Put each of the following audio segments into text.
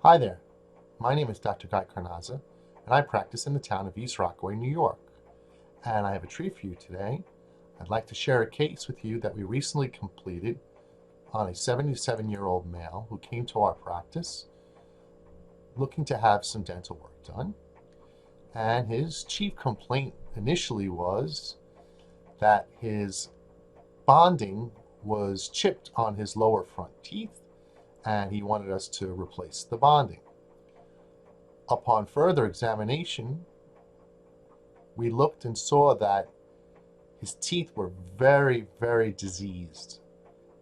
Hi there, my name is Dr. Guy Carnazza, and I practice in the town of East Rockaway, New York. And I have a treat for you today. I'd like to share a case with you that we recently completed on a 77-year-old male who came to our practice looking to have some dental work done. And his chief complaint initially was that his bonding was chipped on his lower front teeth, and he wanted us to replace the bonding. Upon further examination, we looked and saw that his teeth were very, very diseased.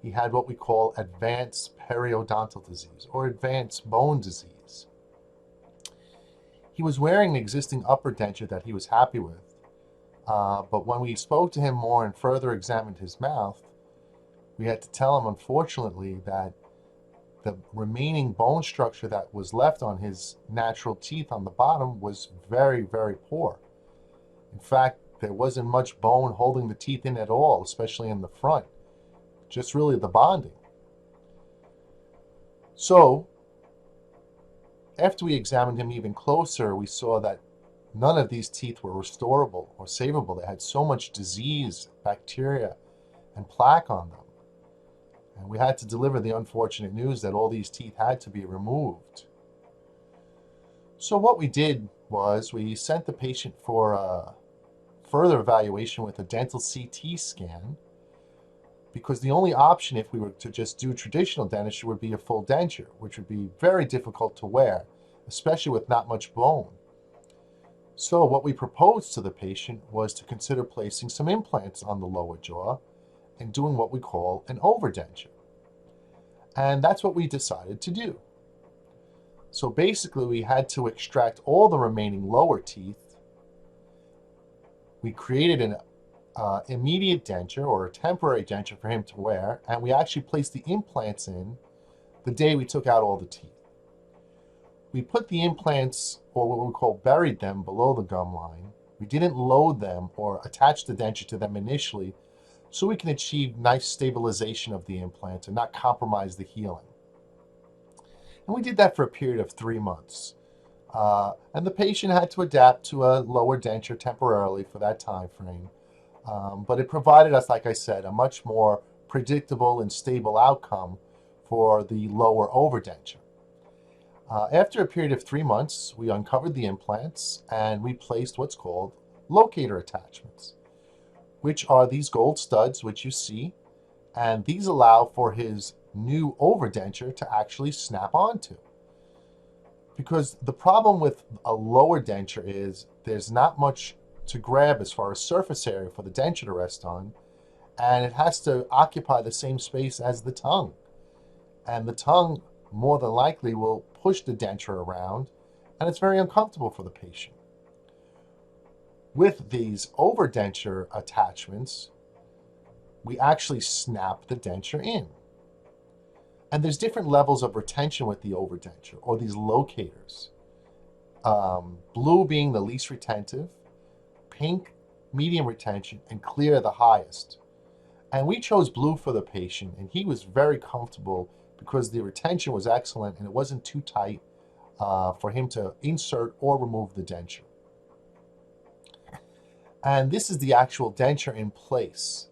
He had what we call advanced periodontal disease or advanced bone disease. He was wearing an existing upper denture that he was happy with, but when we spoke to him more and further examined his mouth, we had to tell him, unfortunately, that the remaining bone structure that was left on his natural teeth on the bottom was very, very poor. In fact, there wasn't much bone holding the teeth in at all, especially in the front, just really the bonding. So, after we examined him even closer, we saw that none of these teeth were restorable or savable. They had so much disease, bacteria, and plaque on them. And we had to deliver the unfortunate news that all these teeth had to be removed. So what we did was we sent the patient for a further evaluation with a dental CT scan, because the only option if we were to just do traditional dentistry would be a full denture, which would be very difficult to wear, especially with not much bone. So what we proposed to the patient was to consider placing some implants on the lower jaw and doing what we call an overdenture. And that's what we decided to do. So basically, we had to extract all the remaining lower teeth. We created an immediate denture or a temporary denture for him to wear, and we actually placed the implants in the day we took out all the teeth. We put the implants, or what we call buried them, below the gum line. We didn't load them or attach the denture to them initially, so we can achieve nice stabilization of the implant and not compromise the healing. And we did that for a period of 3 months. And the patient had to adapt to a lower denture temporarily for that time frame. But it provided us, like I said, a much more predictable and stable outcome for the lower overdenture. After a period of 3 months, we uncovered the implants and we placed what's called locator attachments, which are these gold studs, which you see, and these allow for his new overdenture to actually snap onto. Because the problem with a lower denture is there's not much to grab as far as surface area for the denture to rest on, and it has to occupy the same space as the tongue. And the tongue more than likely will push the denture around, and it's very uncomfortable for the patient. With these overdenture attachments, we actually snap the denture in. And there's different levels of retention with the overdenture, or these locators. Blue being the least retentive, pink, medium retention, and clear the highest. And we chose blue for the patient, and he was very comfortable because the retention was excellent and it wasn't too tight for him to insert or remove the denture. And this is the actual denture in place.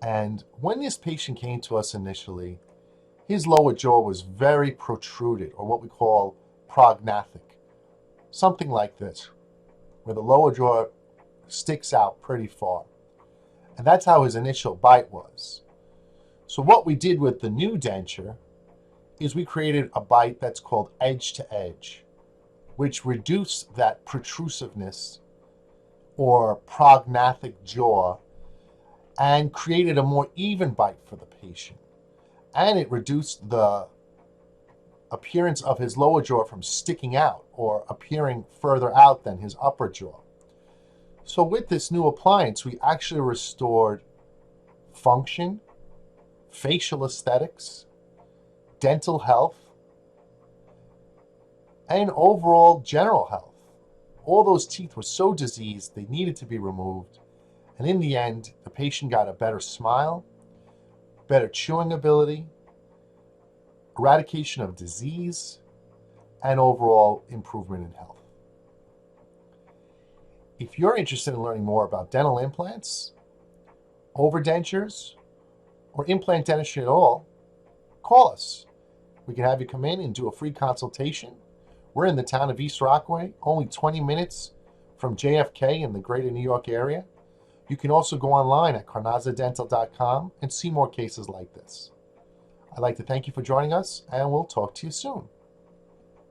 And when this patient came to us initially, his lower jaw was very protruded, or what we call prognathic. Something like this, where the lower jaw sticks out pretty far. And that's how his initial bite was. So what we did with the new denture is we created a bite that's called edge to edge, which reduced that protrusiveness or prognathic jaw and created a more even bite for the patient. And it reduced the appearance of his lower jaw from sticking out or appearing further out than his upper jaw. So with this new appliance, we actually restored function, facial aesthetics, dental health, and overall general health. All those teeth were so diseased, they needed to be removed. And in the end, the patient got a better smile, better chewing ability, eradication of disease, and overall improvement in health. If you're interested in learning more about dental implants, overdentures, or implant dentistry at all, call us. We can have you come in and do a free consultation. We're in the town of East Rockaway, only 20 minutes from JFK in the greater New York area. You can also go online at carnazzadental.com and see more cases like this. I'd like to thank you for joining us, and we'll talk to you soon.